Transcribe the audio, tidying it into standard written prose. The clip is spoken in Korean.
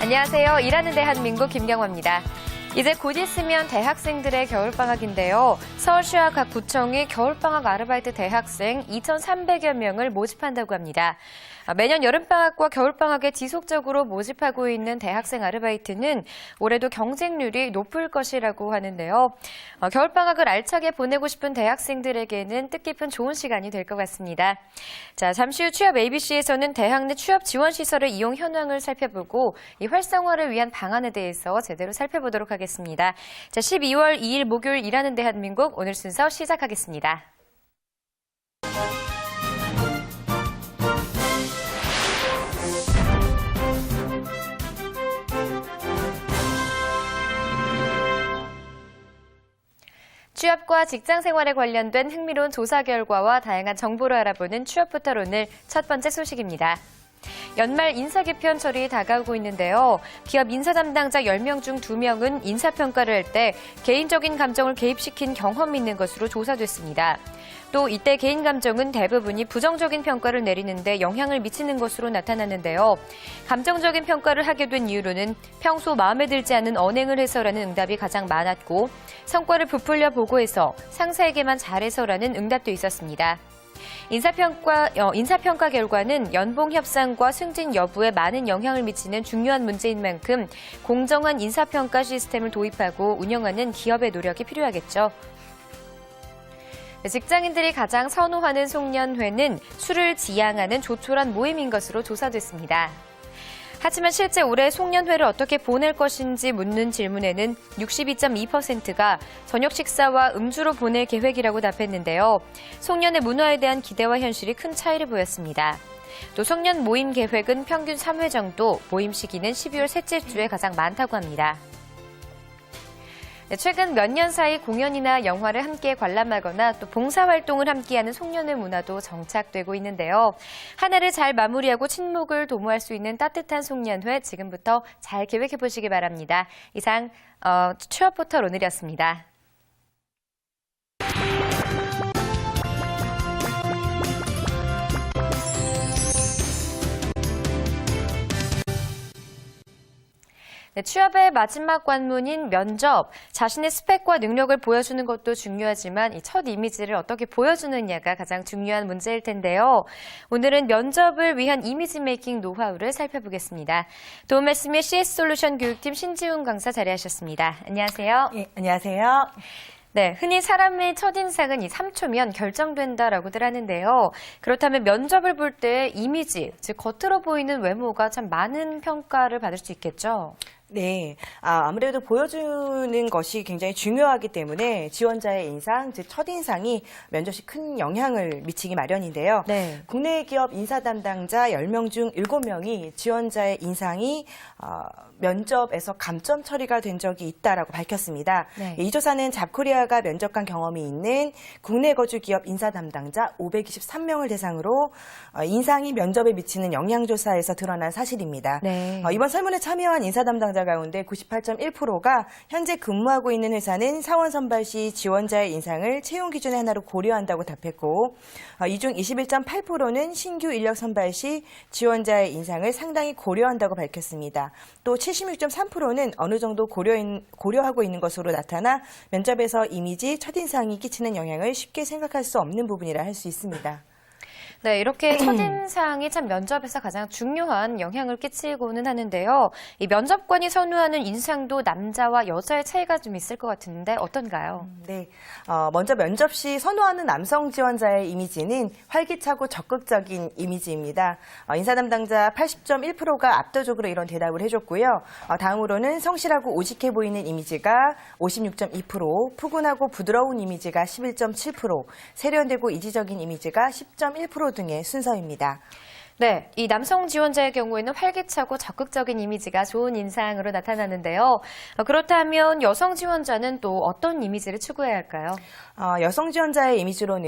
안녕하세요. 일하는 대한민국 김경화입니다. 이제 곧 있으면 대학생들의 겨울방학인데요. 서울시와 각 구청이 겨울방학 아르바이트 대학생 2,300여 명을 모집한다고 합니다. 매년 여름방학과 겨울방학에 지속적으로 모집하고 있는 대학생 아르바이트는 올해도 경쟁률이 높을 것이라고 하는데요. 겨울방학을 알차게 보내고 싶은 대학생들에게는 뜻깊은 좋은 시간이 될 것 같습니다. 자, 잠시 후 취업 ABC에서는 대학 내 취업 지원 시설의 이용 현황을 살펴보고 이 활성화를 위한 방안에 대해서 제대로 살펴보도록 하겠습니다. 자, 12월 2일 목요일 일하는 대한민국 오늘 순서 시작하겠습니다. 취업과 직장 생활에 관련된 흥미로운 조사 결과와 다양한 정보를 알아보는 취업포털 오늘 첫 번째 소식입니다. 연말 인사 개편철이 다가오고 있는데요. 기업 인사 담당자 10명 중 2명은 인사평가를 할 때 개인적인 감정을 개입시킨 경험이 있는 것으로 조사됐습니다. 또 이때 개인 감정은 대부분이 부정적인 평가를 내리는데 영향을 미치는 것으로 나타났는데요. 감정적인 평가를 하게 된 이유로는 평소 마음에 들지 않는 언행을 해서라는 응답이 가장 많았고 성과를 부풀려 보고해서 상사에게만 잘해서라는 응답도 있었습니다. 인사평가 결과는 연봉 협상과 승진 여부에 많은 영향을 미치는 중요한 문제인 만큼 공정한 인사평가 시스템을 도입하고 운영하는 기업의 노력이 필요하겠죠. 직장인들이 가장 선호하는 송년회는 술을 지향하는 조촐한 모임인 것으로 조사됐습니다. 하지만 실제 올해 송년회를 어떻게 보낼 것인지 묻는 질문에는 62.2%가 저녁 식사와 음주로 보낼 계획이라고 답했는데요. 송년회 문화에 대한 기대와 현실이 큰 차이를 보였습니다. 또 송년 모임 계획은 평균 3회 정도, 모임 시기는 12월 셋째 주에 가장 많다고 합니다. 최근 몇 년 사이 공연이나 영화를 함께 관람하거나 또 봉사활동을 함께하는 송년회 문화도 정착되고 있는데요. 한 해를 잘 마무리하고 친목을 도모할 수 있는 따뜻한 송년회 지금부터 잘 계획해 보시기 바랍니다. 이상 취업포털 오늘이었습니다. 네, 취업의 마지막 관문인 면접, 자신의 스펙과 능력을 보여주는 것도 중요하지만 이 첫 이미지를 어떻게 보여주느냐가 가장 중요한 문제일 텐데요. 오늘은 면접을 위한 이미지 메이킹 노하우를 살펴보겠습니다. 도움 말씀에 CS솔루션 교육팀 신지훈 강사 자리하셨습니다. 안녕하세요. 예, 안녕하세요. 네, 흔히 사람의 첫인상은 이 3초면 결정된다라고들 하는데요. 그렇다면 면접을 볼 때 이미지, 즉 겉으로 보이는 외모가 참 많은 평가를 받을 수 있겠죠? 네, 아무래도 보여주는 것이 굉장히 중요하기 때문에 지원자의 인상, 즉 첫인상이 면접에 큰 영향을 미치기 마련인데요. 네. 국내 기업 인사 담당자 10명 중 7명이 지원자의 인상이 면접에서 감점 처리가 된 적이 있다라고 밝혔습니다. 네. 이 조사는 잡코리아가 면접관 경험이 있는 국내 거주 기업 인사 담당자 523명을 대상으로 인상이 면접에 미치는 영향조사에서 드러난 사실입니다. 네. 이번 설문에 참여한 인사 담당자 가운데 98.1%가 현재 근무하고 있는 회사는 사원 선발 시 지원자의 인상을 채용 기준의 하나로 고려한다고 답했고, 이 중 21.8%는 신규 인력 선발 시 지원자의 인상을 상당히 고려한다고 밝혔습니다. 또 76.3%는 어느 정도 고려하고 있는 것으로 나타나 면접에서 이미지, 첫인상이 끼치는 영향을 쉽게 생각할 수 없는 부분이라 할 수 있습니다. 네, 이렇게 첫인상이 참 면접에서 가장 중요한 영향을 끼치고는 하는데요. 이 면접관이 선호하는 인상도 남자와 여자의 차이가 좀 있을 것 같은데 어떤가요? 네, 먼저 면접 시 선호하는 남성 지원자의 이미지는 활기차고 적극적인 이미지입니다. 인사 담당자 80.1%가 압도적으로 이런 대답을 해줬고요. 다음으로는 성실하고 우직해 보이는 이미지가 56.2%, 푸근하고 부드러운 이미지가 11.7%, 세련되고 이지적인 이미지가 10.1% 등의 순서입니다. 네, 이 남성 지원자의 경우에는 활기차고 적극적인 이미지가 좋은 인상으로 나타나는데요. 그렇다면 여성 지원자는 또 어떤 이미지를 추구해야 할까요? 여성 지원자의 이미지로는